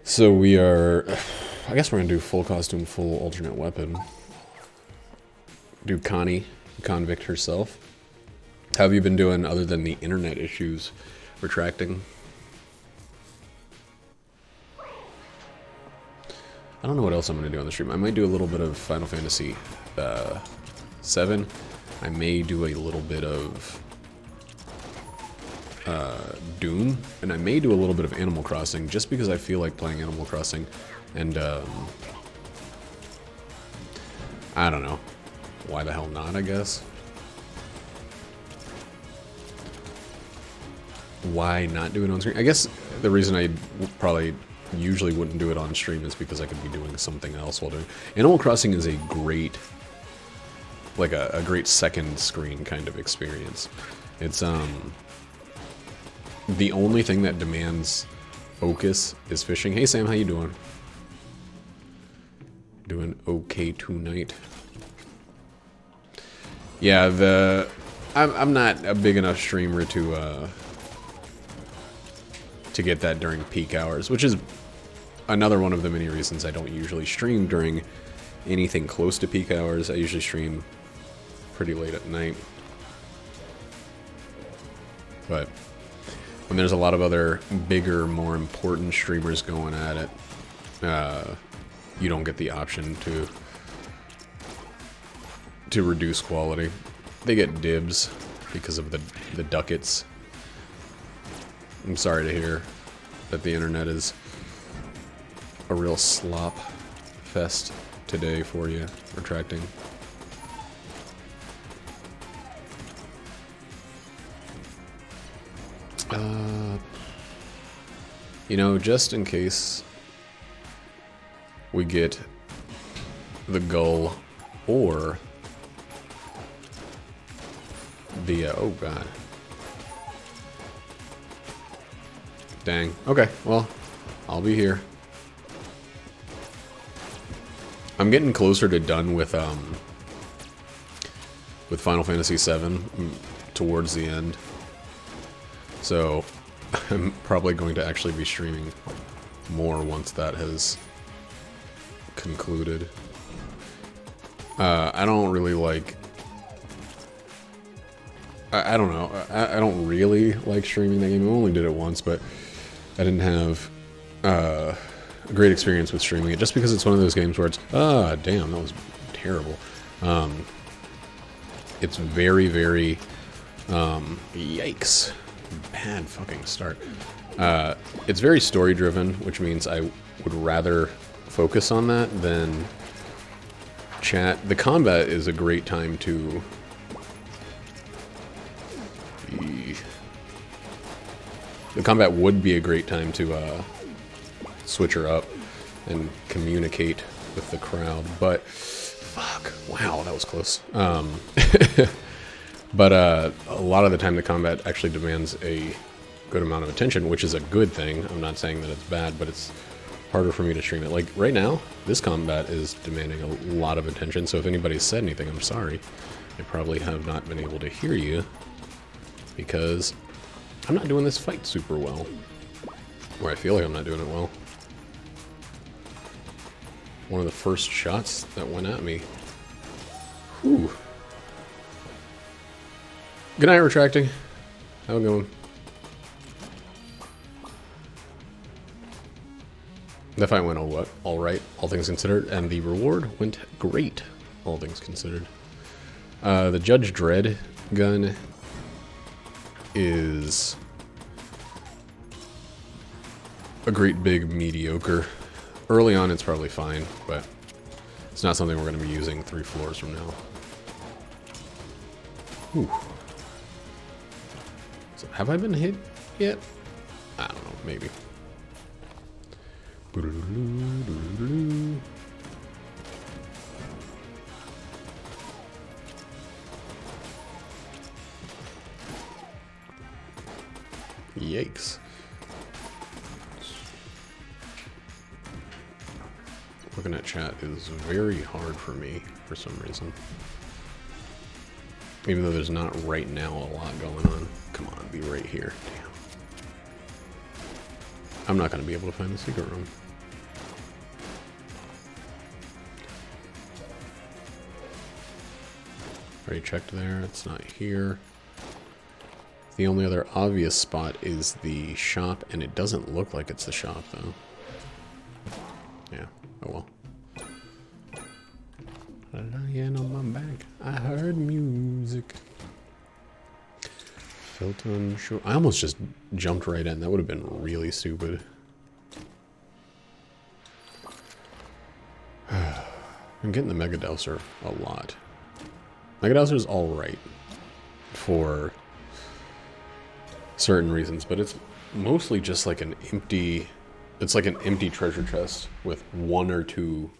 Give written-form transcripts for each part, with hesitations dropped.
So we are, I guess we're gonna do full costume, full alternate weapon. Do Connie, convict herself. How have you been doing other than the internet issues retracting? I don't know what else I'm gonna do on the stream. I might do a little bit of Final Fantasy 7. I may do a little bit of Doom, and I may do a little bit of Animal Crossing, just because I feel like playing Animal Crossing, and I don't know. Why the hell not, I guess? Why not do it on screen? I guess the reason I probably usually wouldn't do it on stream is because I could be doing something else while doing it. Animal Crossing is a great, like a great second screen kind of experience. It's, the only thing that demands focus is fishing. Hey Sam, how you doing? Doing okay tonight. Yeah, I'm not a big enough streamer to get that during peak hours, which is another one of the many reasons I don't usually stream during anything close to peak hours. I usually stream pretty late at night. But when there's a lot of other bigger, more important streamers going at it, you don't get the option to reduce quality. They get dibs because of the ducats. I'm sorry to hear that the internet is a real slop fest today for you, retracting. You know, just in case we get the gull or the, oh god. Dang. Okay, well, I'll be here. I'm getting closer to done with Final Fantasy 7 towards the end. So I'm probably going to actually be streaming more once that has concluded. I don't really like... I don't know. I don't really like streaming that game. I only did it once, but I didn't have a great experience with streaming it, just because it's one of those games where it's... Ah, damn, that was terrible. It's very, very... yikes. Bad fucking start. It's very story driven, which means I would rather focus on that than chat. The combat is a great time to... The combat would be a great time to switch her up and communicate with the crowd, but fuck, wow, that was close. But a lot of the time the combat actually demands a good amount of attention, which is a good thing. I'm not saying that it's bad, but it's harder for me to stream it. Like, right now, this combat is demanding a lot of attention, so if anybody's said anything, I'm sorry. I probably have not been able to hear you, because I'm not doing this fight super well. Or I feel like I'm not doing it well. One of the first shots that went at me. Whew. Good night, retracting. How it going? The fight went all right, all things considered, and the reward went great, all things considered. The Judge Dredd gun is a great big mediocre. Early on, it's probably fine, but it's not something we're going to be using 3 floors from now. Whew. So, have I been hit yet? I don't know, maybe. Yikes. Looking at chat is very hard for me for some reason. Even though there's not right now a lot going on. Come on, be right here. Damn. I'm not going to be able to find the secret room. Already checked there. It's not here. The only other obvious spot is the shop, and it doesn't look like it's the shop, though. Yeah. Oh well. Lying on my back, I heard music. Felt unsure. I almost just jumped right in. That would have been really stupid. I'm getting the Mega Dowser a lot. Mega Dowser's alright for certain reasons, but it's mostly just like an empty... It's like an empty treasure chest with 1 or 2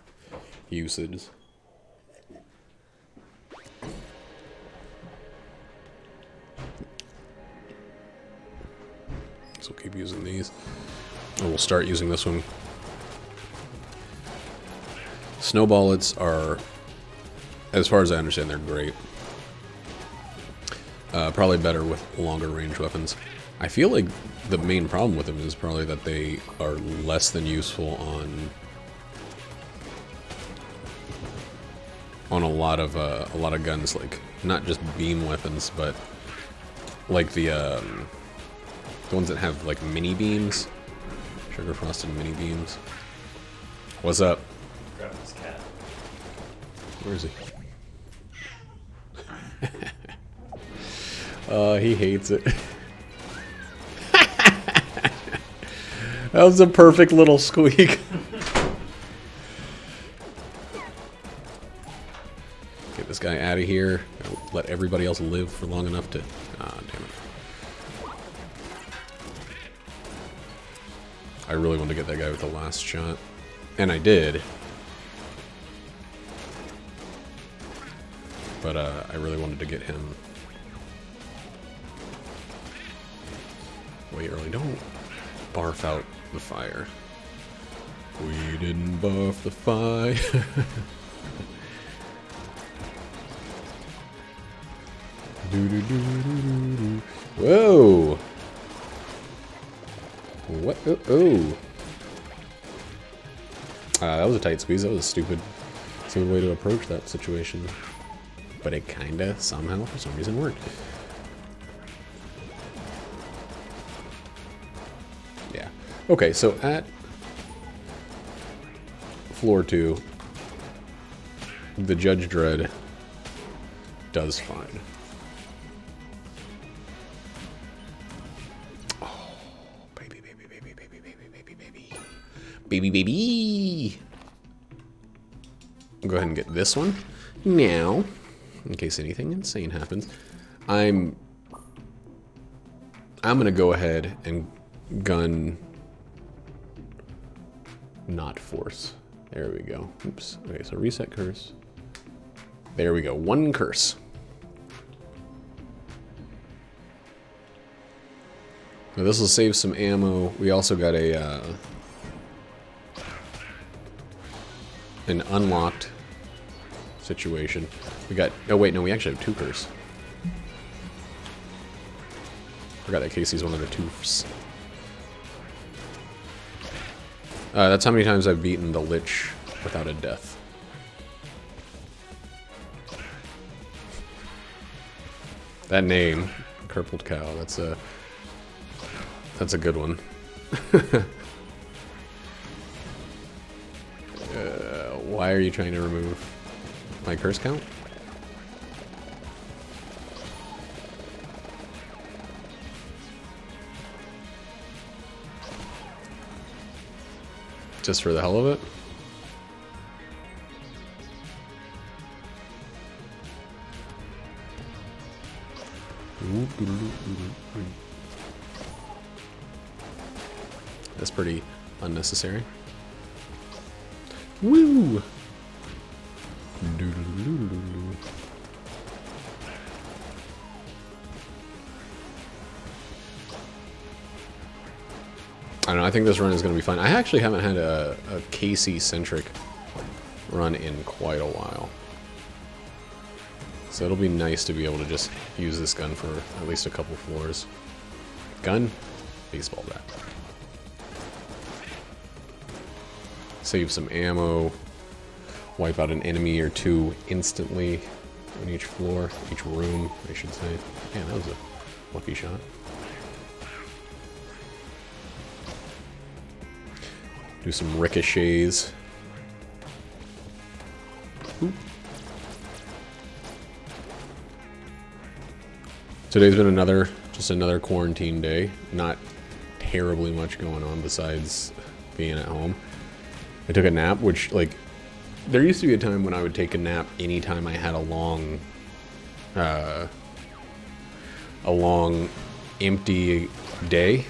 usages. So we'll keep using these. And we'll start using this one. Snowballets are, as far as I understand, they're great. Probably better with longer range weapons. I feel like the main problem with them is probably that they are less than useful on a lot of guns, like not just beam weapons, but like the ones that have like mini beams, sugar frosted mini beams. What's up? Grab this cat. Where is he? He hates it. That was a perfect little squeak. Get this guy out of here. Let everybody else live for long enough to... Ah, damn it. I really wanted to get that guy with the last shot. And I did. But I really wanted to get him way early. Don't barf out the fire. We didn't barf the fire. Whoa! What? Oh! That was a tight squeeze. That was a stupid way to approach that situation. But it kinda, somehow, for some reason, worked. Yeah. Okay, so at floor 2, the Judge Dredd does fine. Oh, baby, baby, baby, baby, baby, baby, baby. Baby, baby! I'll go ahead and get this one. Now, in case anything insane happens, I'm gonna go ahead and gun not force. There we go. Oops. Okay, so reset curse. There we go. 1 curse. Now this will save some ammo. We also got a an unlocked situation. We got... Oh wait, no, we actually have 2 curse. Forgot that Casey's one of the 2s. That's how many times I've beaten the Lich without a death. That name, Crippled Cow, that's a good one. Why are you trying to remove my curse count? Just for the hell of it? That's pretty unnecessary. Woo! I don't know, I think this run is going to be fun. I actually haven't had a Casey-centric run in quite a while. So it'll be nice to be able to just use this gun for at least a couple floors. Gun, baseball bat. Save some ammo, wipe out an enemy or 2 instantly. on each floor, each room, I should say. Man, that was a lucky shot. Do some ricochets. Oop. Today's been just another quarantine day. Not terribly much going on besides being at home. I took a nap, which, like, there used to be a time when I would take a nap anytime I had a long empty day,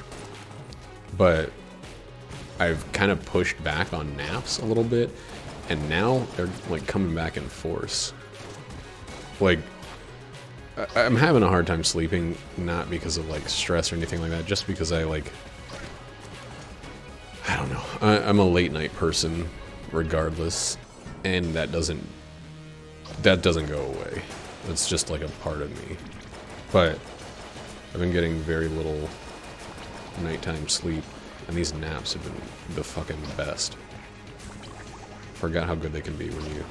but I've kind of pushed back on naps a little bit, and now they're like coming back in force. Like, I'm having a hard time sleeping, not because of like stress or anything like that, just because I don't know. I'm a late night person regardless, and that doesn't go away. It's just like a part of me. But I've been getting very little nighttime sleep, and these naps have been the fucking best. Forgot how good they can be when you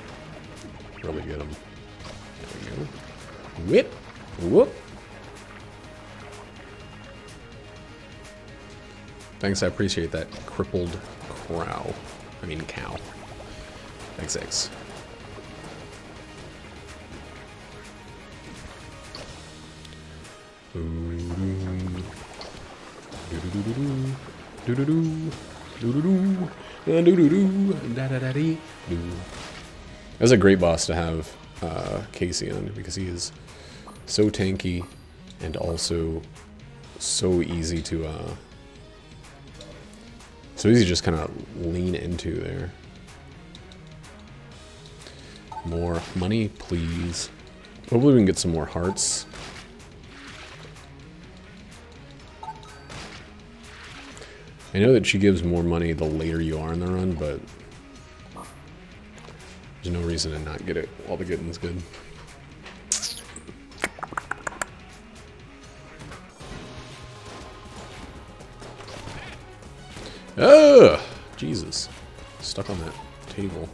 really get them. There we go. Whip! Whoop! Thanks, I appreciate that. Crippled cow. Thanks, X. That's a great boss to have Casey on, because he is so tanky and also so easy to just kind of lean into there. More money, please. Hopefully we can get some more hearts. I know that she gives more money the later you are in the run, but there's no reason to not get it while the getting's good. Ugh! Jesus. Stuck on that table.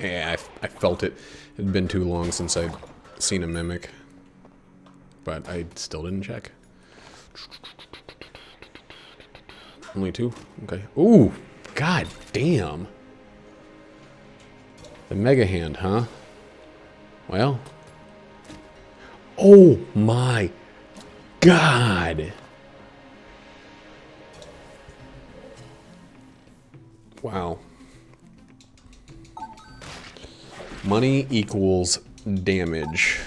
Yeah, I felt it. It had been too long since I'd seen a mimic. But I still didn't check. Only two? Okay. Ooh! God damn! The mega hand, huh? Well... Oh my God! Wow. Money equals damage.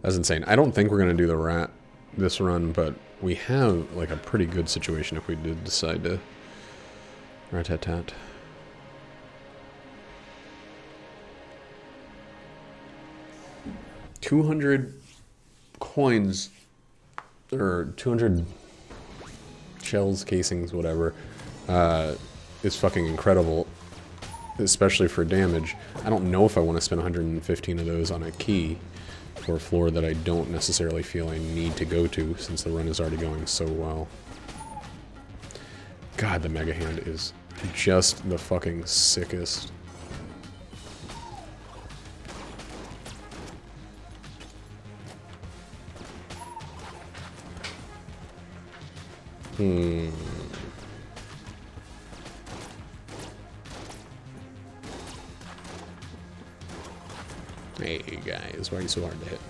That's insane. I don't think we're gonna do the rat this run, but we have like a pretty good situation if we did decide to rat-tat-tat. $200 coins, or 200 shells, casings, whatever, is fucking incredible, especially for damage. I don't know if I want to spend 115 of those on a key for a floor that I don't necessarily feel I need to go to, since the run is already going so well. God, the Mega Hand is just the fucking sickest. Hey guys, why are you so hard to hit?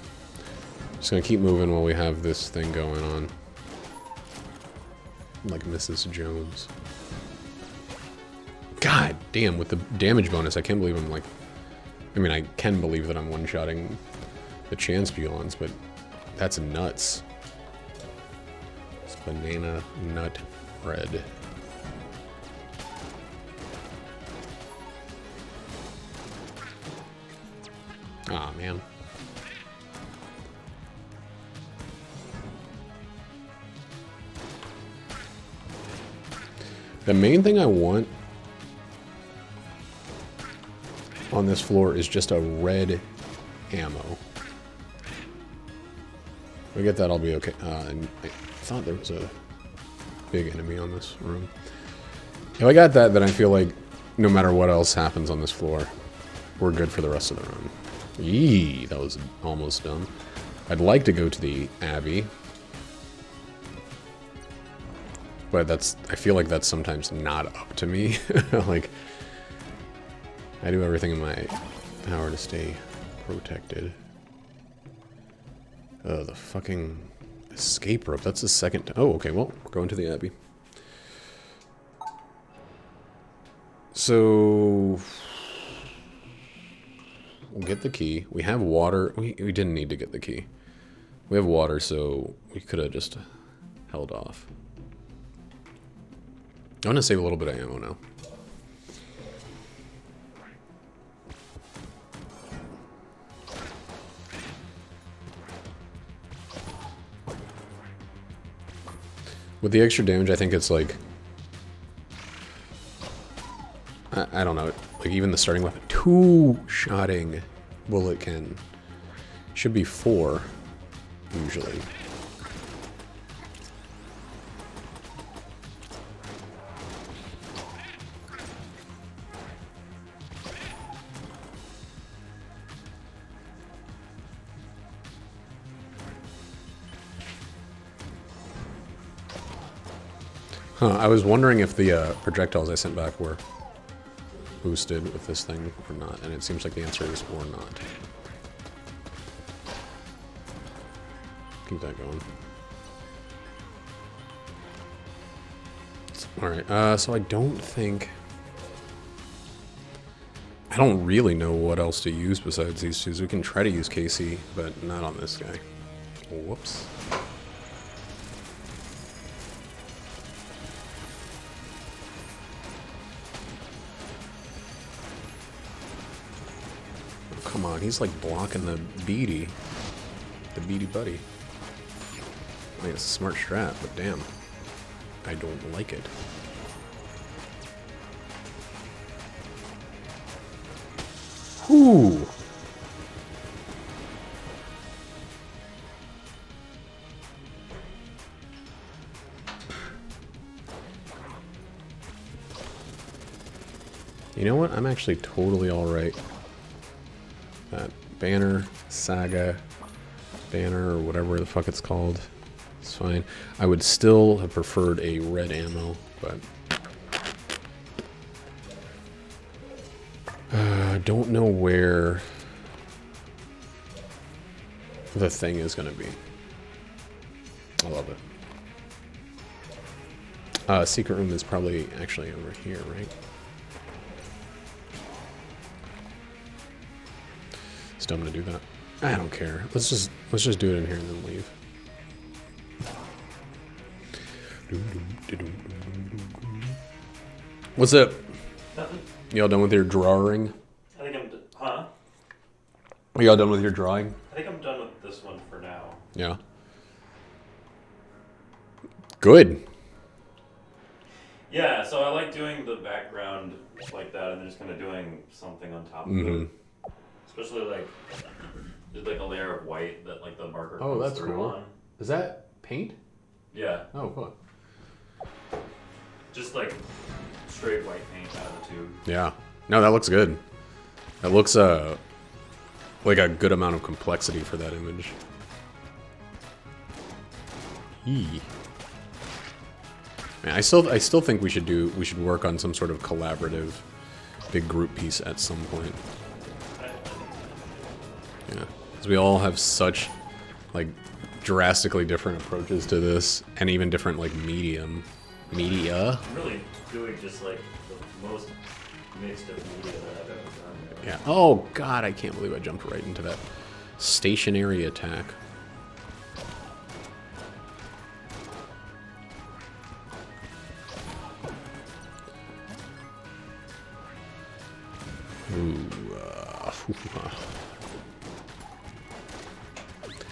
Just gonna keep moving while we have this thing going on. Like Mrs. Jones. God damn, with the damage bonus, I can't believe I'm like... I mean, I can believe that I'm one-shotting the chance Bulons, but that's nuts. It's banana nut bread. Aw, man. The main thing I want on this floor is just a red ammo. If we get that, I'll be okay. And I thought there was a big enemy on this room. If I got that, then I feel like no matter what else happens on this floor, we're good for the rest of the run. Yee, that was almost done. I'd like to go to the Abbey. But I feel like that's sometimes not up to me. Like, I do everything in my power to stay protected. Oh, the fucking escape rope. That's the second time. Oh, okay, well, we're going to the Abbey. So, we'll get the key. We have water. We didn't need to get the key. We have water, so we could have just held off. I want to save a little bit of ammo now. With the extra damage, I think it's like... I don't know. Like, even the starting weapon. 2-shotting bullet can... Should be 4, usually. Huh, I was wondering if the projectiles I sent back were boosted with this thing or not, and it seems like the answer is or not. Keep that going. Alright, so I don't really know what else to use besides these two. So we can try to use KC, but not on this guy. Whoops. Come on, he's like blocking the beady buddy. I mean, it's a smart strat, but damn, I don't like it. Whoo! You know what? I'm actually totally alright. That banner, saga, banner, or whatever the fuck it's called. It's fine. I would still have preferred a red ammo, but... I don't know where the thing is going to be. I love it. Secret room is probably actually over here, right? It's dumb to do that. I don't care. Let's just do it in here and then leave. What's up? Nothing. Y'all done with your drawing? I think I'm huh? Are y'all done with your drawing? I think I'm done with this one for now. Yeah. Good. Yeah, so I like doing the background like that and then just kind of doing something on top of it. Especially like there's like a layer of white that like the marker comes that's through cool. on. Is that paint? Yeah. Oh, fuck. Just like straight white paint out of the tube. Yeah. No, that looks good. That looks like a good amount of complexity for that image. Eee. Man, I still think we should work on some sort of collaborative big group piece at some point. Yeah. Because we all have such like drastically different approaches to this and even different like media. I'm really doing just like the most mixed of media that I've ever done. Yeah. Oh god, I can't believe I jumped right into that stationary attack. Ooh,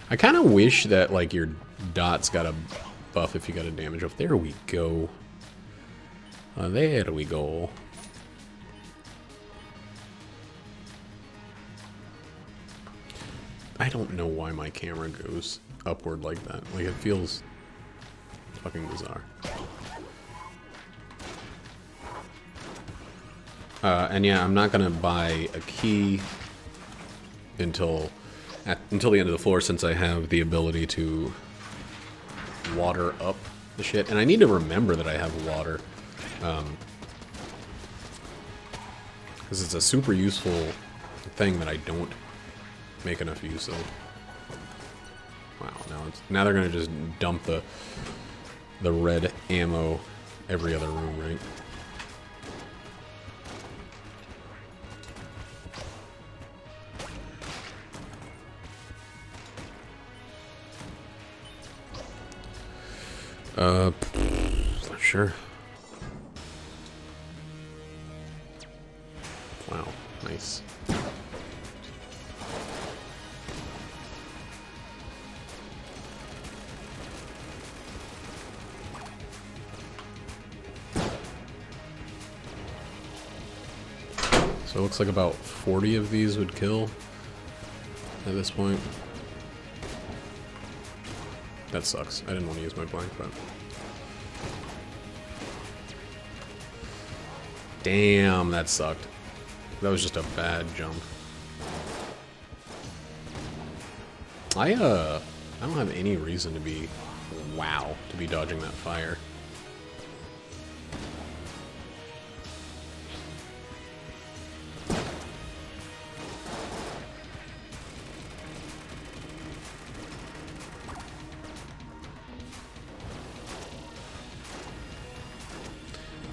I kind of wish that like your dots got a buff if you got a damage up. There we go. There we go. I don't know why my camera goes upward like that. Like, it feels fucking bizarre. And yeah, I'm not gonna buy a key until the end of the floor, since I have the ability to water up the shit. And I need to remember that I have water, because it's a super useful thing that I don't make enough use of. Wow, now they're gonna just dump the red ammo every other room, right? Sure. Wow, nice. So it looks like about 40 of these would kill at this point. That sucks. I didn't want to use my blank, but... Damn, that sucked. That was just a bad jump. I don't have any reason to be... Wow, to be dodging that fire.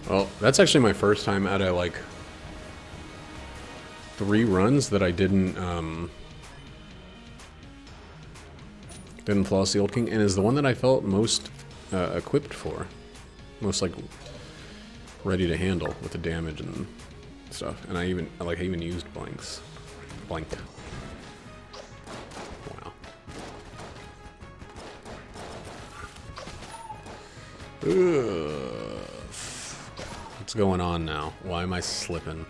Well, that's actually my first time out of, like, 3 runs that I didn't flaw Sealed King, and is the one that I felt most equipped for. Most, like, ready to handle with the damage and stuff. And I even used blanks. Blank. Wow. Ugh. What's going on now? Why am I slipping?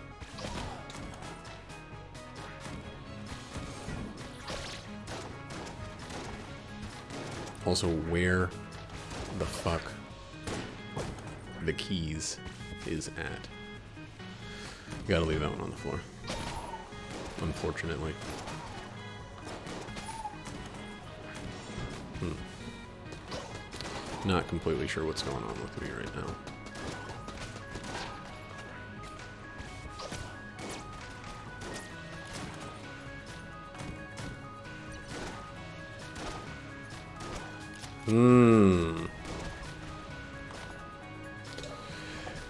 Also, where the fuck the keys is at. Gotta leave that one on the floor. Unfortunately. Not completely sure what's going on with me right now.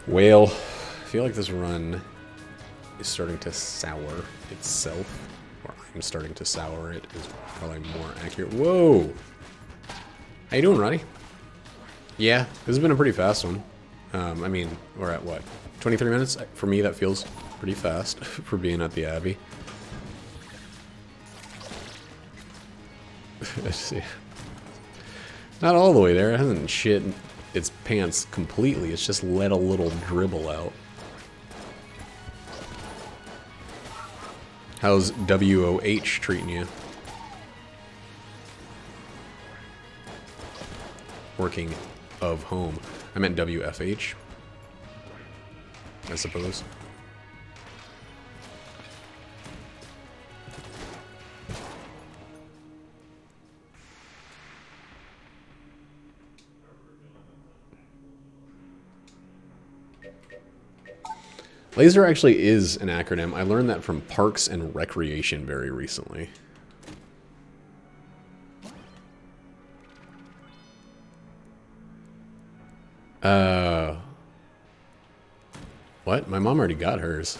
Well, I feel like this run is starting to sour itself. Or I'm starting to sour it is probably more accurate. Whoa! How you doing, Roddy? Yeah, this has been a pretty fast one. I mean, we're at what? 23 minutes? For me, that feels pretty fast for being at the Abbey. Let's see. Not all the way there. It hasn't shit its pants completely. It's just let a little dribble out. How's WOH treating you? Working of home. I meant WFH, I suppose. Laser actually is an acronym. I learned that from Parks and Recreation very recently. What? My mom already got hers.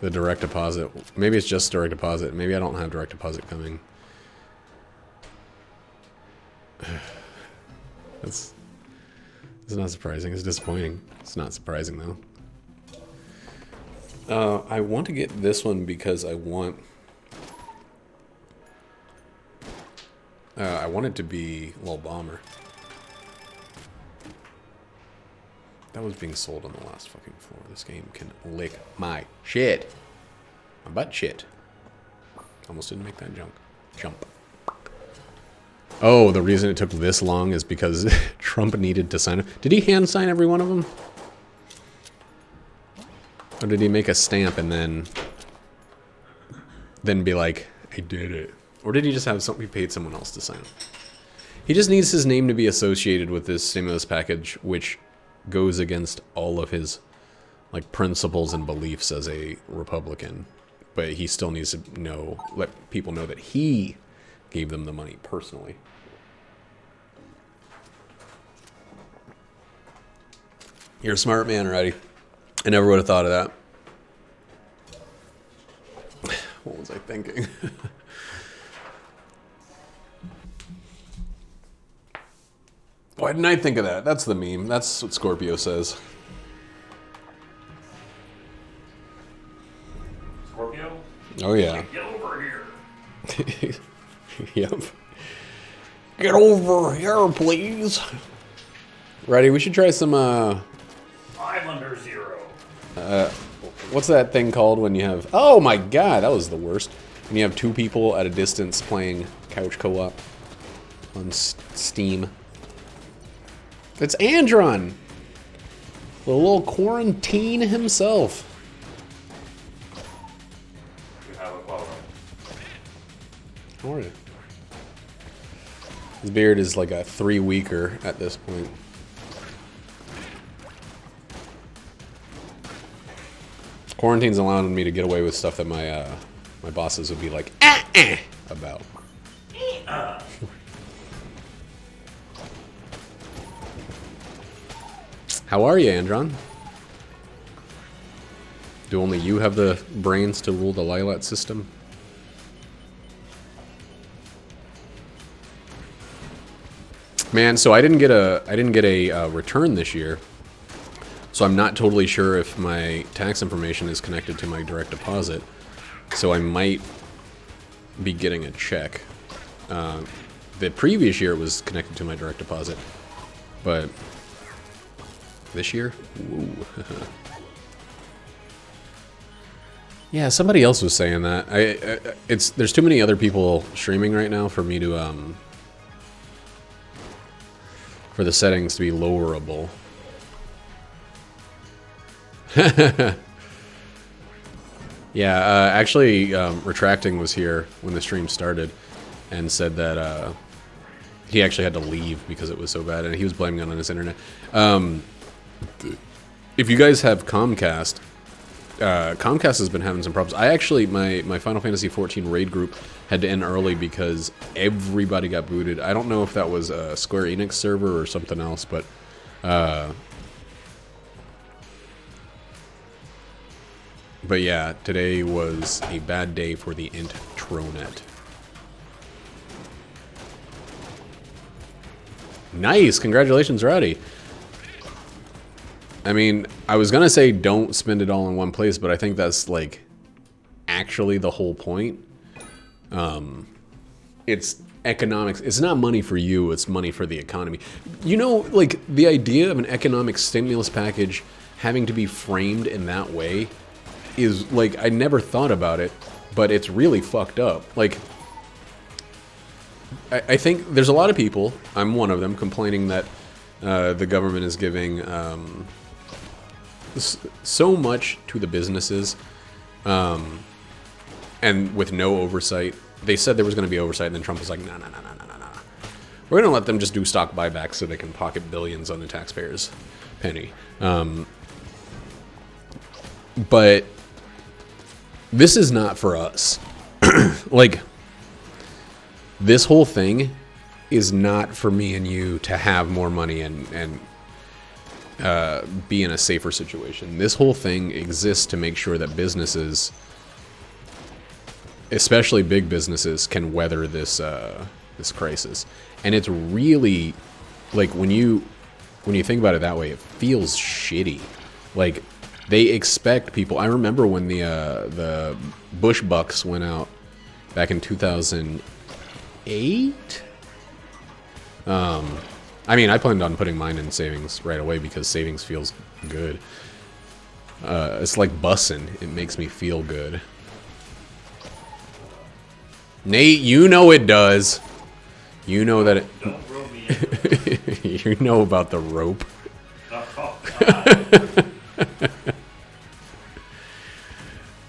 The direct deposit. Maybe it's just direct deposit. Maybe I don't have direct deposit coming. It's not surprising. It's disappointing. It's not surprising, though. I want to get this one because I want it to be Lil Bomber. That was being sold on the last fucking floor. This game can lick my shit. My butt shit. Almost didn't make that jump. Oh, the reason it took this long is because Trump needed to sign it. Did he hand sign every one of them? Or did he make a stamp and then be like, I did it? Or did he just have something, he paid someone else to sign it? He just needs his name to be associated with this stimulus package, which goes against all of his like principles and beliefs as a Republican. But he still needs to let people know that he gave them the money personally. You're a smart man, Roddy. I never would have thought of that. What was I thinking? Why didn't I think of that? That's the meme. That's what Scorpio says. Scorpio? Oh, yeah. Get over here. Yep. Get over here, please. Ready? We should try some, I'm under zero. what's that thing called when you have... Oh, my God. That was the worst. When you have two people at a distance playing couch co-op on Steam. It's Andron. The little quarantine himself. You have a quorum. How are you? His beard is like a 3-weeker at this point. Quarantine's allowing me to get away with stuff that my my bosses would be like, about. How are you, Andron? Do only you have the brains to rule the Lilat system? Man, so I didn't get a return this year, so I'm not totally sure if my tax information is connected to my direct deposit. So I might be getting a check. The previous year it was connected to my direct deposit, but this year, woo. Yeah, somebody else was saying that. There's too many other people streaming right now for me to for the settings to be lowerable. Yeah, actually, Retracting was here when the stream started and said that he actually had to leave because it was so bad, and he was blaming it on his internet. If you guys have Comcast, Comcast has been having some problems. I actually, my Final Fantasy XIV raid group had to end early because everybody got booted. I don't know if that was a Square Enix server or something else, but yeah, today was a bad day for the intranet. Nice, congratulations, Roddy. I mean, I was gonna say don't spend it all in one place, but I think that's like actually the whole point. It's economics. It's not money for you, it's money for the economy. You know, like the idea of an economic stimulus package having to be framed in that way is like, I never thought about it, but it's really fucked up. Like, I think there's a lot of people, I'm one of them, complaining that the government is giving so much to the businesses, and with no oversight. They said there was going to be oversight, and then Trump was like, no. We're going to let them just do stock buybacks so they can pocket billions on the taxpayers' penny. But this is not for us. Like, this whole thing is not for me and you to have more money and be in a safer situation. This whole thing exists to make sure that businesses, especially big businesses, can weather this this crisis. And it's really, like, when you think about it that way, it feels shitty. Like, they expect people. I remember when the Bush Bucks went out back in 2008. I mean, I planned on putting mine in savings right away because savings feels good. It's like bussing. It makes me feel good. Nate, you know it does. You know that it... Don't rope me into it. You know about the rope. Oh, God.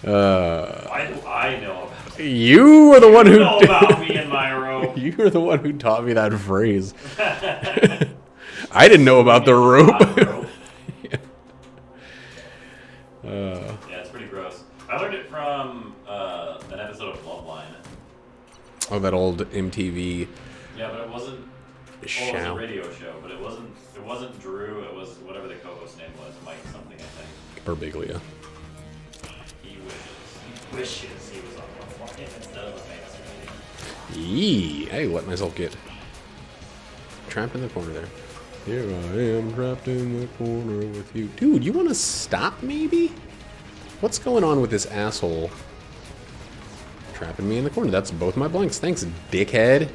Why do I know about it? You were the one You who... know about me and my rope. You were the one who taught me that phrase. I didn't know about the rope. Yeah, it's pretty gross. I learned it from an episode of Bloodline. Oh, that old MTV Yeah, but it wasn't. Well, it was a show. radio show, but it wasn't Drew. It was whatever the co-host name was, Mike something, I think. Berbiglia. He wishes he was on Bloodline instead of the fantasy meeting. Yee! I let myself get trapped in the corner there. Here I am, trapped in the corner with you. Dude, you want to stop, maybe? What's going on with this asshole trapping me in the corner? That's both my blanks. Thanks, dickhead.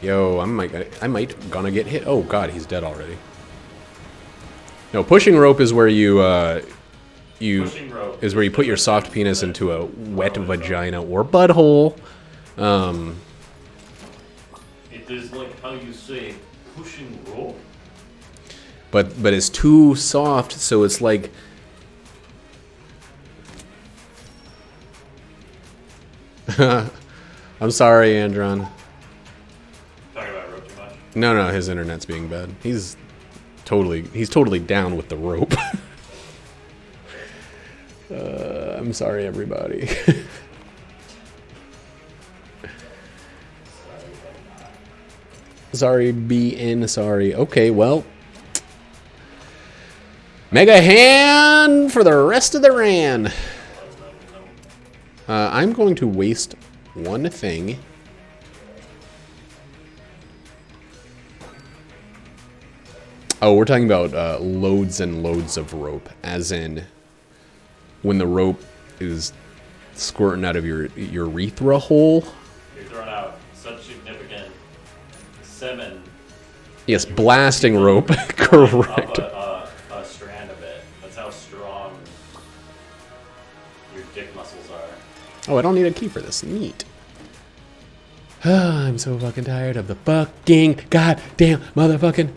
Yo, I might gonna get hit. Oh god, he's dead already. No, pushing rope is where you is where you put your soft penis into a wet vagina or butthole. It is like how you say pushing rope. But it's too soft, so it's like... I'm sorry, Andron. Talking about rope too much. No, his internet's being bad. He's totally down with the rope. I'm sorry, everybody. Sorry, BN, sorry. Okay, well. Mega hand for the rest of the ran. I'm going to waste one thing. Oh, we're talking about loads and loads of rope, as in when the rope is squirting out of your urethra hole. You're throwing out such significant semen. Yes, blasting rope. Correct. A strand of it. That's how strong your dick muscles are. Oh, I don't need a key for this. Neat. I'm so fucking tired of the fucking goddamn motherfucking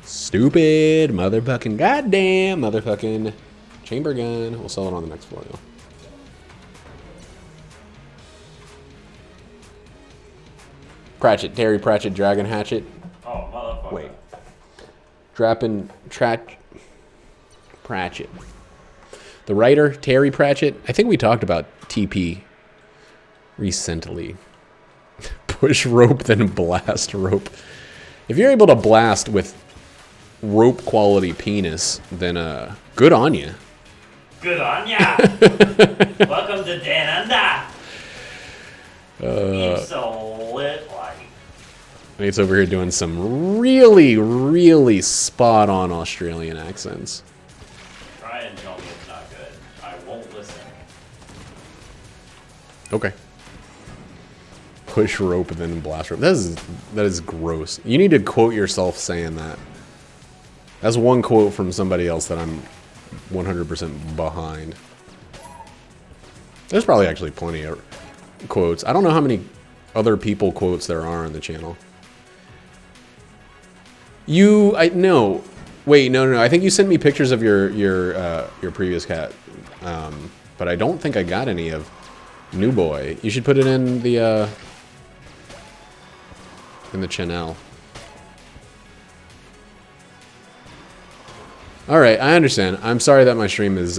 stupid motherfucking goddamn motherfucking chamber gun. We'll sell it on the next floor, though. Pratchett, Terry Pratchett, Dragon Hatchet. Oh, motherfucker. Wait. Pratchett. The writer, Terry Pratchett. I think we talked about TP recently. Push rope, then blast rope. If you're able to blast with rope quality penis, then good on you. Good on ya. Welcome to Dan Under. Keep so lit like. Nate's over here doing some really, really spot-on Australian accents. Try and tell me it's not good. I won't listen. Okay. Push rope, then blast rope. That is gross. You need to quote yourself saying that. That's one quote from somebody else that I'm 100% behind. There's probably actually plenty of quotes. I don't know how many other people quotes there are on the channel. No. Wait, no. I think you sent me pictures of your previous cat. But I don't think I got any of New Boy. You should put it in the channel. Alright, I understand. I'm sorry that my stream is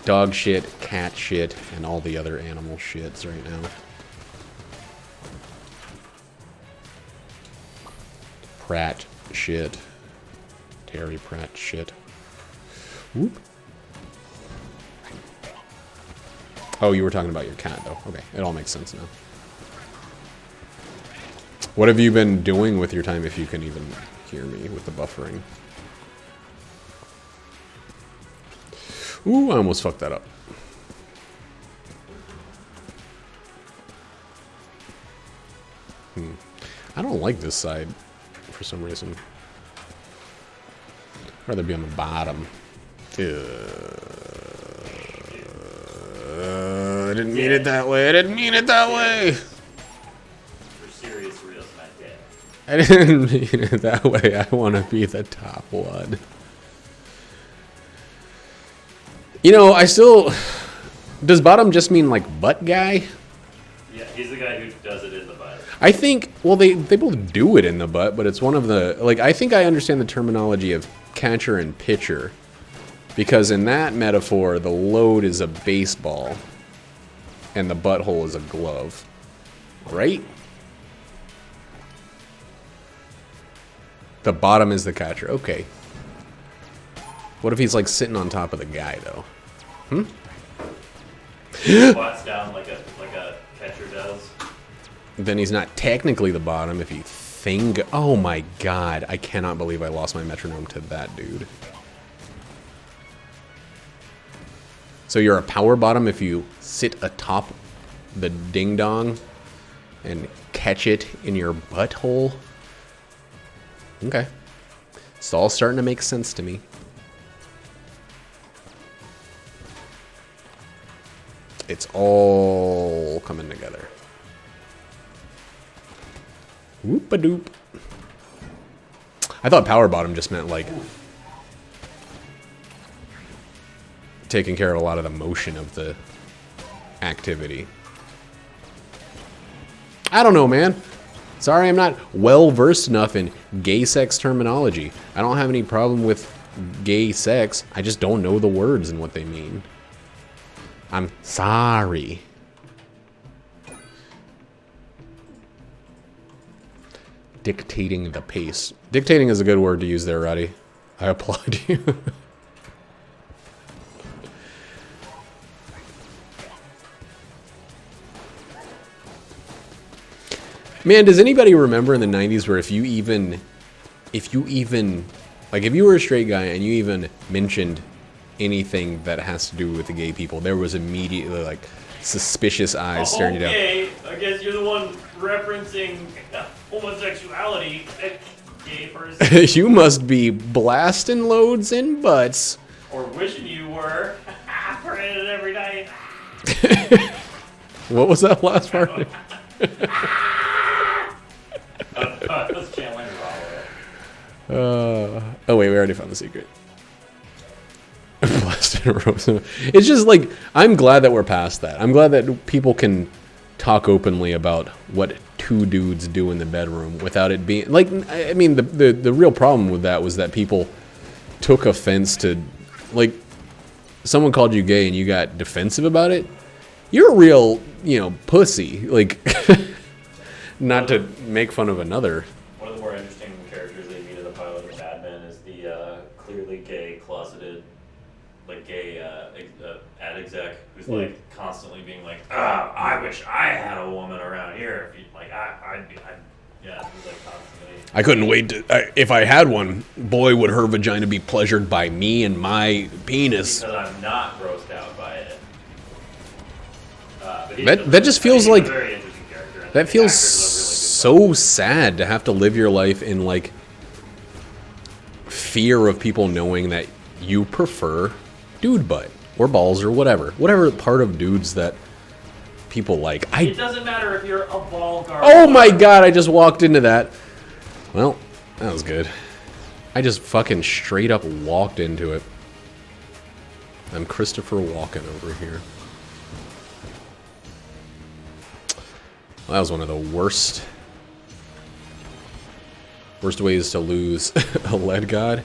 dog shit, cat shit, and all the other animal shits right now. Pratt shit. Terry Pratt shit. Whoop. Oh, you were talking about your cat, though. Okay, it all makes sense now. What have you been doing with your time, if you can even hear me with the buffering? Ooh, I almost fucked that up. I don't like this side for some reason. I'd rather be on the bottom. I didn't mean it that way. I didn't mean it that way. For serious reals, not dead. I didn't mean it that way. I want to be the top one. You know, I still... Does bottom just mean, like, butt guy? Yeah, he's the guy who does it in the butt. I think... Well, they both do it in the butt, but it's one of the... Like, I think I understand the terminology of catcher and pitcher. Because in that metaphor, the load is a baseball. And the butthole is a glove. Right? The bottom is the catcher. Okay. What if he's, like, sitting on top of the guy, though? Squats down like a catcher does. Then he's not technically the bottom if he thing... Oh my god. I cannot believe I lost my metronome to that dude. So you're a power bottom if you sit atop the ding-dong and catch it in your butthole? Okay. It's all starting to make sense to me. It's all coming together. Whoop-a-doop. I thought power bottom just meant, like, taking care of a lot of the motion of the activity. I don't know, man. Sorry, I'm not well-versed enough in gay sex terminology. I don't have any problem with gay sex. I just don't know the words and what they mean. I'm sorry. Dictating the pace. Dictating is a good word to use there, Roddy. I applaud you. Man, does anybody remember in the 90s where if you were a straight guy and you even mentioned anything that has to do with the gay people, there was immediately, like, suspicious eyes staring you down. Okay, I guess you're the one referencing homosexuality, gay person. You must be blasting loads in butts. Or wishing you were. Praying it every night. What was that last part? Let's channeling Oh wait, we already found the secret. It's just like, I'm glad that we're past that. I'm glad that people can talk openly about what two dudes do in the bedroom without it being like, I mean, the real problem with that was that people took offense to, like, someone called you gay and you got defensive about it. You're a real, pussy. Like, not to make fun of another. One of the more interesting characters they meet in the pilot of Mad Men is the clearly gay, closeted, like, gay ad exec who's like constantly being like, I wish I had a woman around here. If you, like, yeah, he's like constantly. I couldn't wait to, if I had one, boy, would her vagina be pleasured by me and my penis. Because I'm not grossed out by it. That just feels like, very interesting character. that feels so sad to have to live your life in, like, fear of people knowing that you prefer dude butt or balls or whatever part of dudes that people like. It doesn't matter if you're a ball guard. Oh my god, I just walked into that. Well, that was good. I just fucking straight up walked into it. I'm Christopher Walken over here. Well, that was one of the worst ways to lose a lead god.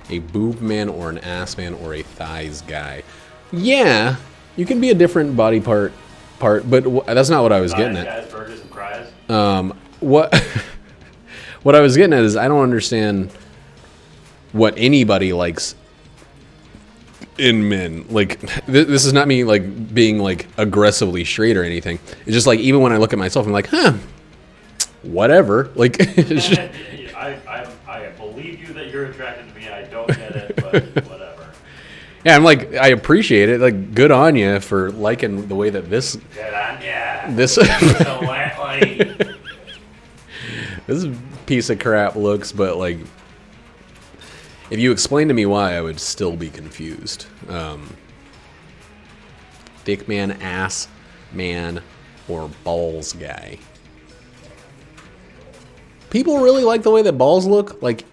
A boob man or an ass man or a thighs guy. Yeah, you can be a different body part, but that's not what I was getting at. Guys, burgers and fries. What I was getting at is I don't understand what anybody likes in men. Like, this is not me, like, being, like, aggressively straight or anything. It's just, like, even when I look at myself, I'm like, whatever. Like, I believe you that you're attracted to me. I don't get it, but whatever. Yeah, I'm like, I appreciate it. Like, good on you for liking the way that this... Good on ya. This... So lightly. this piece of crap looks, but like, if you explain to me why, I would still be confused. Dick man, ass man, or balls guy. People really like the way that balls look. Like,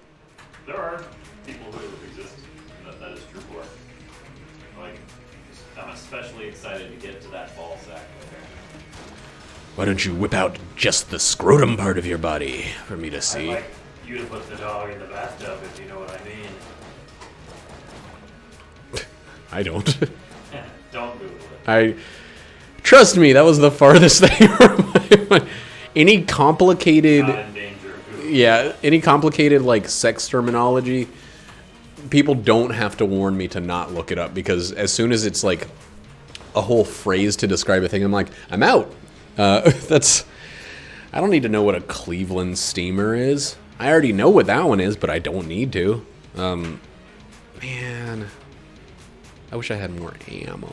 there are people who exist that is true for. Like, I'm especially excited to get to that ball sack over there. Why don't you whip out just the scrotum part of your body for me to see? I'd like you to put the dog in the bathtub, if you know what I mean. I don't. Don't Google it. Trust me, that was the farthest thing from my mind. Any complicated... Not in danger of Google. Yeah, any complicated, like, sex terminology, people don't have to warn me to not look it up, because as soon as it's, like, a whole phrase to describe a thing, I'm like, I'm out. That's... I don't need to know what a Cleveland steamer is. I already know what that one is, but I don't need to. Man... I wish I had more ammo.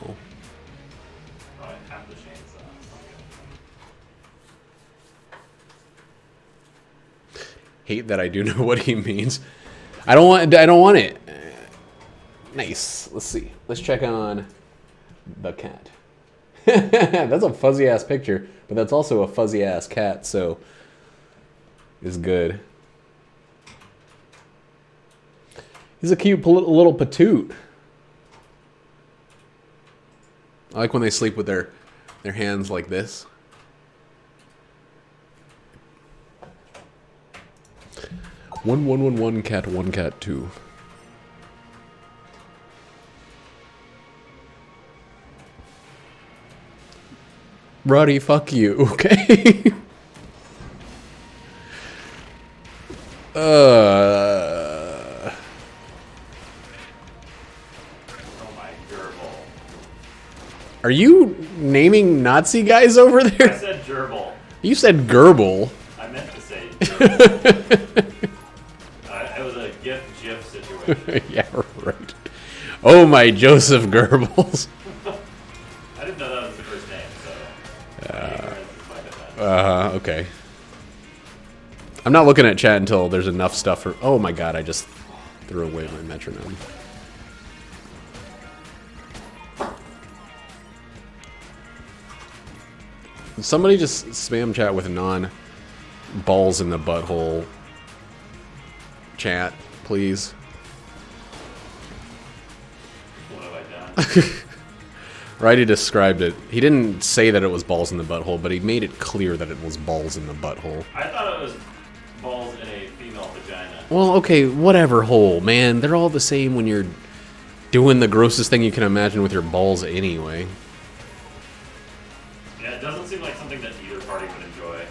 Oh, I have the chainsaw. Hate that I do know what he means. I don't want it. Nice. Let's see. Let's check on the cat. That's a fuzzy ass picture, but that's also a fuzzy ass cat, so it's good. He's a cute little patoot. I like when they sleep with their hands like this. One cat, one cat, two. Roddy, fuck you, okay? Are you naming Nazi guys over there? I said gerbil. You said gerbil. I meant to say gerbil. It was a GIF situation. Yeah, right. Oh my Joseph Goebbels. I didn't know that was the first name, so... Okay. I'm not looking at chat until there's enough stuff for... Oh my god, I just threw away my metronome. Somebody just spam chat with non-balls in the butthole chat, please. What have I done? Righty described it. He didn't say that it was balls in the butthole, but he made it clear that it was balls in the butthole. I thought it was balls in a female vagina. Well, okay, whatever hole, man. They're all the same when you're doing the grossest thing you can imagine with your balls anyway. Yeah, it doesn't seem like something that either party would enjoy.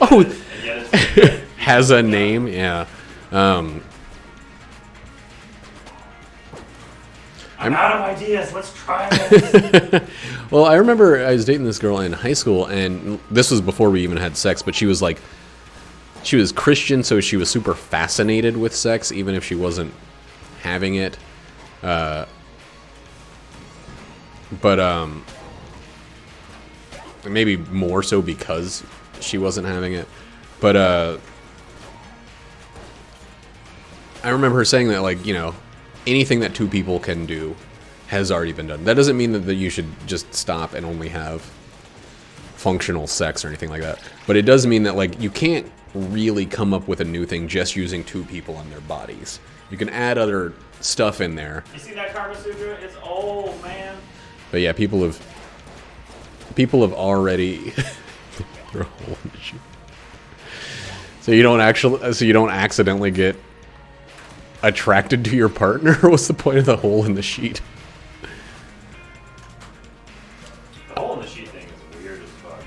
Oh! And yet it's Has a name, yeah. I'm out of ideas. Let's try this. Well, I remember I was dating this girl in high school, and this was before we even had sex, but she was like, she was Christian, so she was super fascinated with sex, even if she wasn't having it. Maybe more so because she wasn't having it. But, I remember her saying that, like, you know, anything that two people can do has already been done. That doesn't mean that you should just stop and only have functional sex or anything like that. But it does mean that, like, you can't really come up with a new thing just using two people and their bodies. You can add other stuff in there. You see that Karma Sutra? It's old, man. But yeah, people have already throw a hole in the sheet. So you don't accidentally get attracted to your partner? What's the point of the hole in the sheet? The hole in the sheet thing is weird as fuck.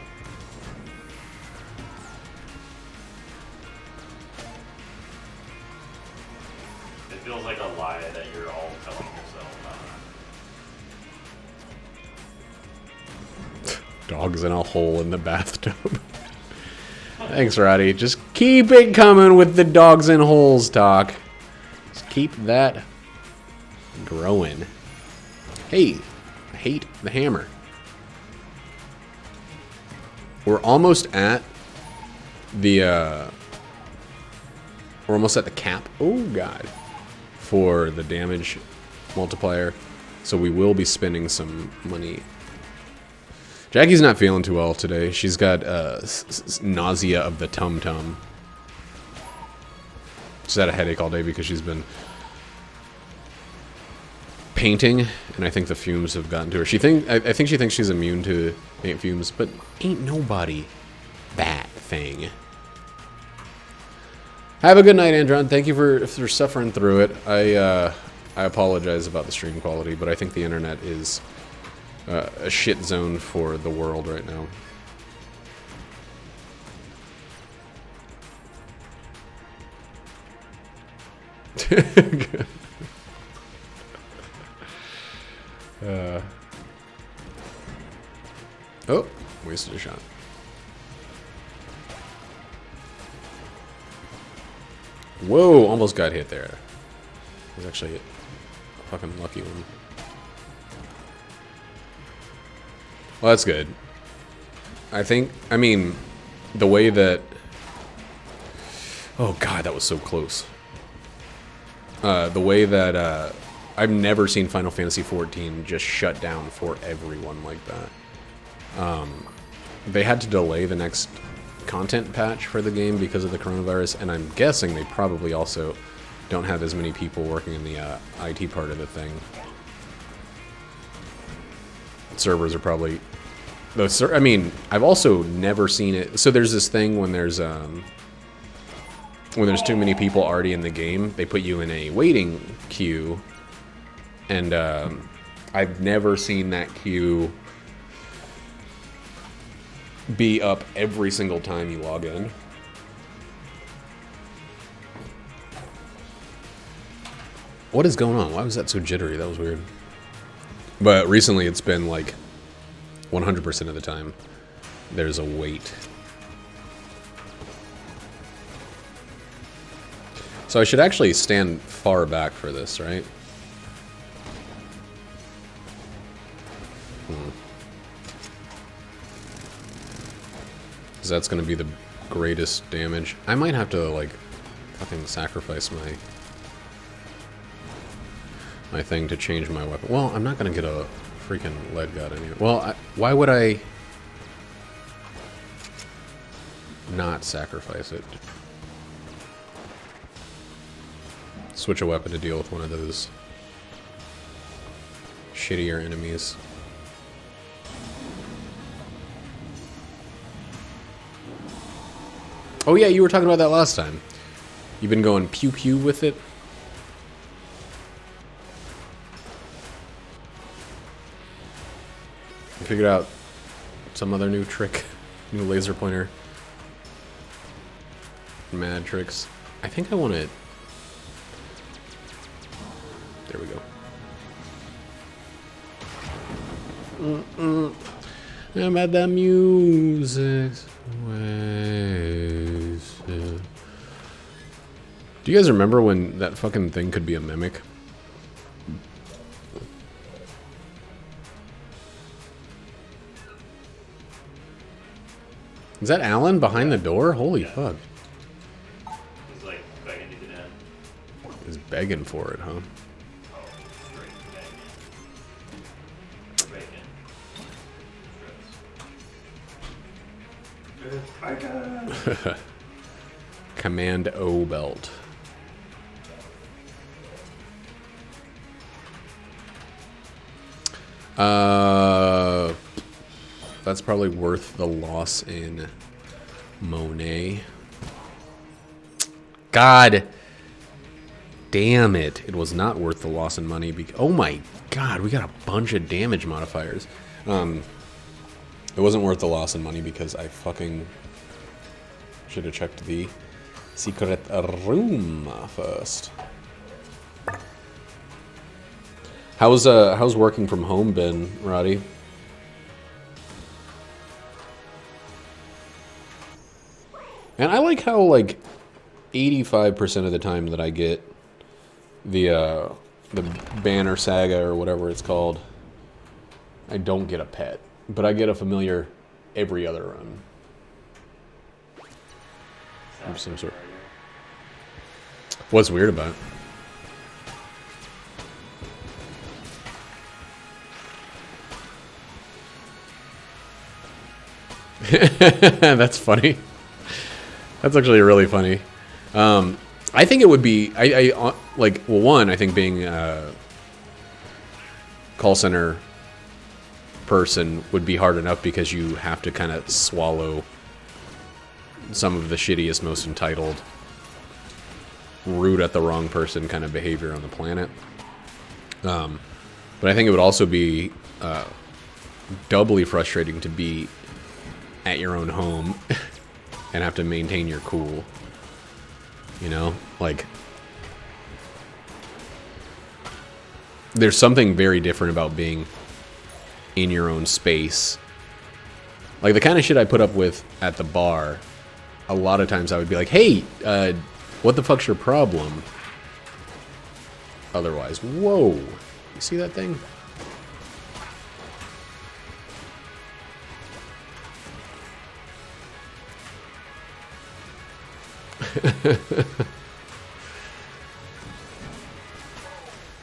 It feels like a lie that you're all telling yourself. Dogs in a hole in the bathtub. Thanks, Roddy. Just keep it coming with the dogs in holes talk. Just keep that growing. Hey, I hate the hammer. We're almost at the We're almost at the cap. Oh, God. For the damage multiplier. So we will be spending some money. Jackie's not feeling too well today. She's got nausea of the tum-tum. She's had a headache all day because she's been painting, and I think the fumes have gotten to her. I think she thinks she's immune to paint fumes, but ain't nobody that thing. Have a good night, Andron. Thank you for suffering through it. I apologize about the stream quality, but I think the internet is a shit zone for the world right now. Oh, wasted a shot. Whoa, almost got hit there. It was actually a fucking lucky one. Well, that's good. I mean, the way that... Oh god, that was so close. The way that, I've never seen Final Fantasy XIV just shut down for everyone like that. They had to delay the next content patch for the game because of the coronavirus, and I'm guessing they probably also don't have as many people working in the IT part of the thing. Servers are probably... I mean, I've also never seen it... So there's this thing when there's too many people already in the game, they put you in a waiting queue, and I've never seen that queue be up every single time you log in. What is going on? Why was that so jittery? That was weird. But recently it's been like 100% of the time there's a wait. So I should actually stand far back for this, right? Because that's going to be the greatest damage. I might have to, like, fucking sacrifice my thing to change my weapon. Well, I'm not going to get a freaking lead god anyway. Well, why would I not sacrifice it? Switch a weapon to deal with one of those shittier enemies. Oh yeah, you were talking about that last time. You've been going pew-pew with it? You figured out some other new trick? New laser pointer? Mad tricks? I think I want to... There we go. I'm at the music ways. Do you guys remember when that fucking thing could be a mimic? Is that Alan behind the door? Holy fuck. He's like begging to get in. He's begging for it, huh? Command O belt. That's probably worth the loss in Monet. God damn it. It was not worth the loss in money. Oh my god, we got a bunch of damage modifiers. It wasn't worth the loss in money because I fucking should have checked the secret room first. How's working from home been, Roddy? And I like how, like, 85% of the time that I get the banner saga or whatever it's called, I don't get a pet, but I get a familiar every other run. Of some sort. What's weird about it? That's funny. That's actually really funny. I think it would be, like, well, one, I think being a call center person would be hard enough because you have to kind of swallow some of the shittiest, most entitled, rude at the wrong person kind of behavior on the planet. But I think it would also be doubly frustrating to be at your own home and have to maintain your cool. You know, like, there's something very different about being in your own space. Like, the kind of shit I put up with at the bar, a lot of times I would be like, hey, what the fuck's your problem? Otherwise, whoa, you see that thing?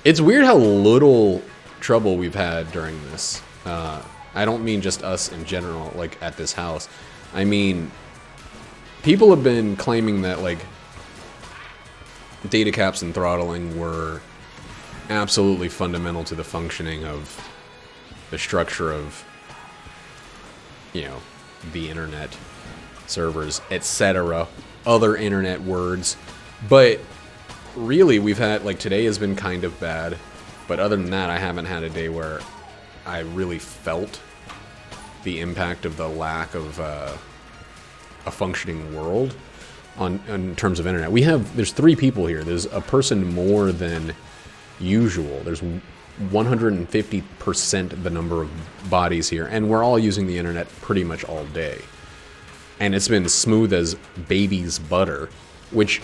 It's weird how little trouble we've had during this. I don't mean just us in general, like at this house. I mean, people have been claiming that, like, data caps and throttling were absolutely fundamental to the functioning of the structure of, you know, the internet, servers, etc., other internet words. But really, we've had, like, today has been kind of bad, but other than that, I haven't had a day where I really felt the impact of the lack of a functioning world in terms of internet. There's 3 people here. There's a person more than usual. There's 150% the number of bodies here, and we're all using the internet pretty much all day. And it's been smooth as baby's butter, which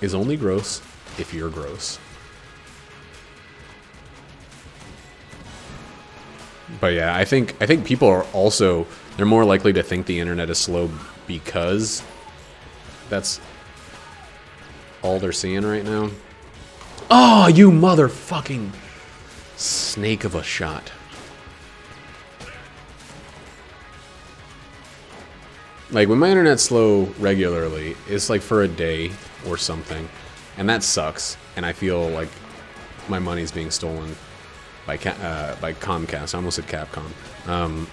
is only gross if you're gross. But yeah, I think people are also, they're more likely to think the internet is slow because that's all they're seeing right now. Oh, you motherfucking snake of a shot. Like, when my internet's slow regularly, it's like for a day or something, and that sucks, and I feel like my money's being stolen by Comcast. I almost said Capcom.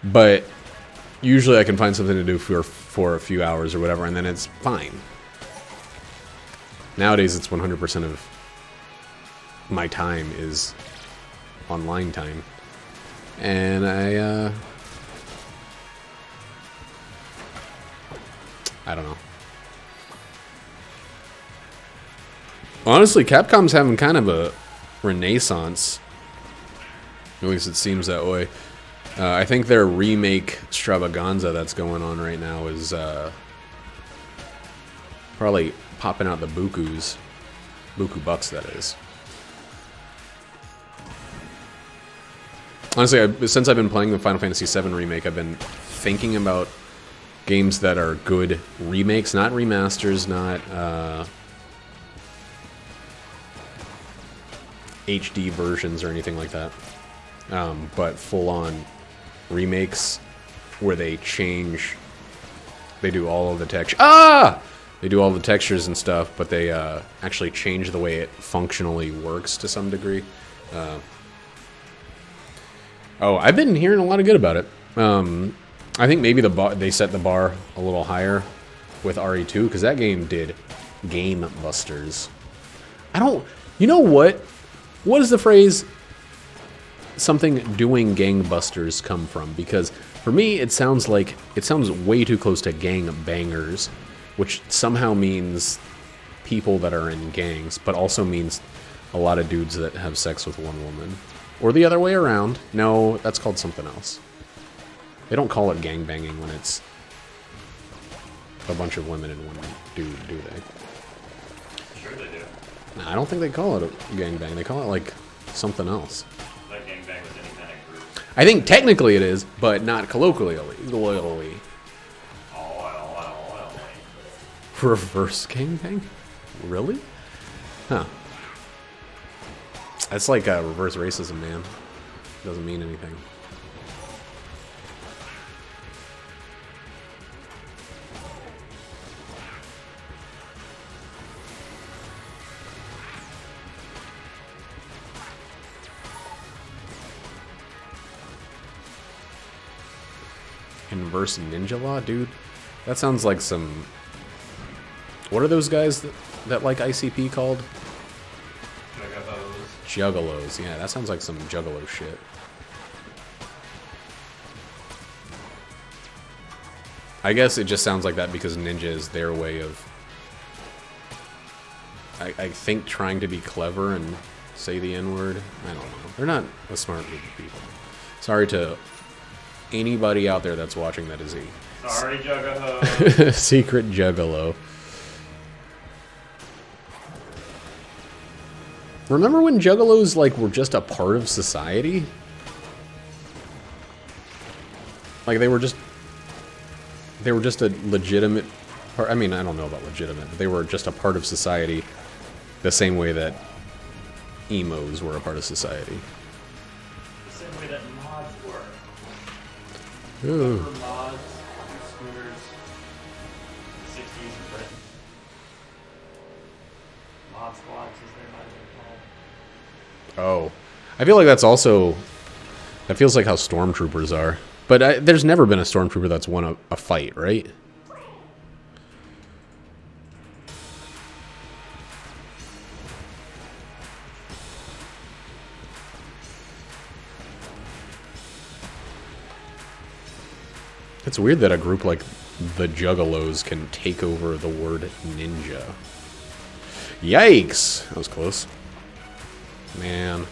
But usually I can find something to do for a few hours or whatever, and then it's fine. Nowadays, it's 100% of my time is online time, and I don't know. Honestly, Capcom's having kind of a renaissance. At least it seems that way. I think their remake extravaganza that's going on right now is probably popping out the bukus. Buku bucks, that is. Honestly, since I've been playing the Final Fantasy VII Remake, I've been thinking about games that are good remakes, not remasters, not HD versions or anything like that, but full-on remakes where they do all of the texture. They do all the textures and stuff, but they actually change the way it functionally works to some degree. I've been hearing a lot of good about it. I think maybe they set the bar a little higher with RE2, because that game did game busters. You know what? What does the phrase something doing gangbusters come from? Because for me, it sounds way too close to gang bangers, which somehow means people that are in gangs, but also means a lot of dudes that have sex with one woman. Or the other way around. No, that's called something else. They don't call it gangbanging when it's a bunch of women and one dude, do they? Sure they do. Nah, I don't think they call it a gangbang. They call it, like, something else. Like gangbang with any kind of group. I think technically it is, but not colloquially. Reverse gangbang? Really? Huh. That's like reverse racism, man. Doesn't mean anything. Inverse ninja law? Dude, that sounds like some... What are those guys that like ICP called? Juggalos. Yeah, that sounds like some juggalo shit. I guess it just sounds like that because ninja is their way of... I think trying to be clever and say the N-word. I don't know. They're not a smart group of people. Sorry to anybody out there that's watching that is a... Sorry, Juggalo. secret juggalo. Remember when juggalos like were just a part of society? Like they were just a legitimate part. I mean, I don't know about legitimate, but they were just a part of society the same way that emos were a part of society. The same way that mods were. Ooh. Remember mods, scooters, 60s in Britain. Mod squads, as they might have been called. Oh. I feel like that's also... That feels like how stormtroopers are. But there's never been a stormtrooper that's won a fight, right? It's weird that a group like the Juggalos can take over the word ninja. Yikes! That was close. Man.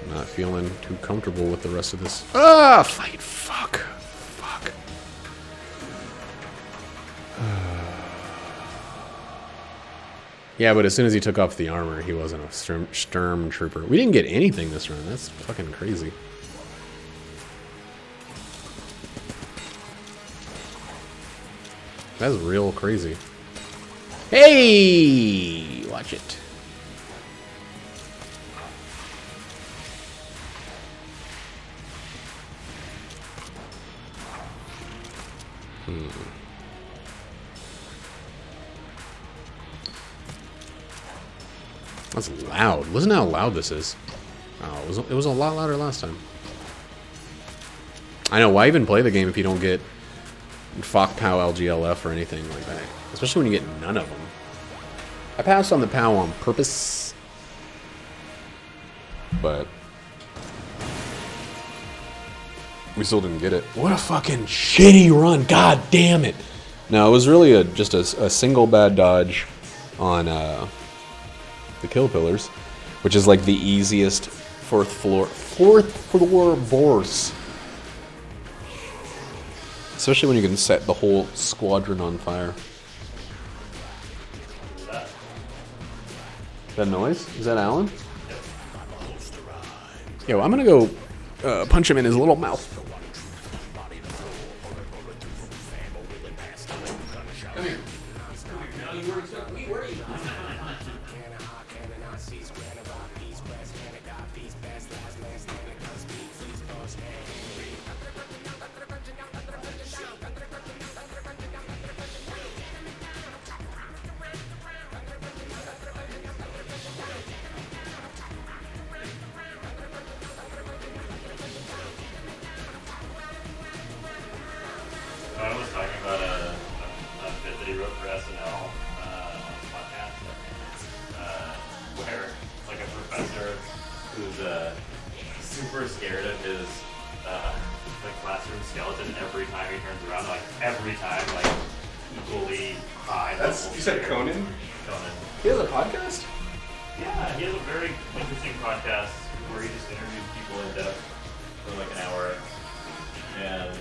I'm not feeling too comfortable with the rest of this. Ah! Fight! Fuck! Fuck. Yeah, but as soon as he took off the armor, he wasn't a stormtrooper. We didn't get anything this round. That's fucking crazy. That's real crazy. Hey! Watch it. That's loud. Listen how loud this is. Oh, it was a lot louder last time. I know, why even play the game if you don't get FOC POW LGLF or anything like that? Especially when you get none of them. I passed on the POW on purpose. But we still didn't get it. What a fucking shitty run. God damn it. No, it was really just a single bad dodge on the kill pillars, which is like the easiest fourth floor boss. Especially when you can set the whole squadron on fire. That noise? Is that Alan? Yo, I'm gonna go punch him in his little mouth. Come here. I was talking about a bit that he wrote for SNL on a podcast, where it's like a professor who's super scared of his like classroom skeleton every time he turns around, like every time, like equally high. That's you said Conan? Conan. He has a podcast? Yeah, he has a very interesting podcast where he just interviews people in depth for like an hour, and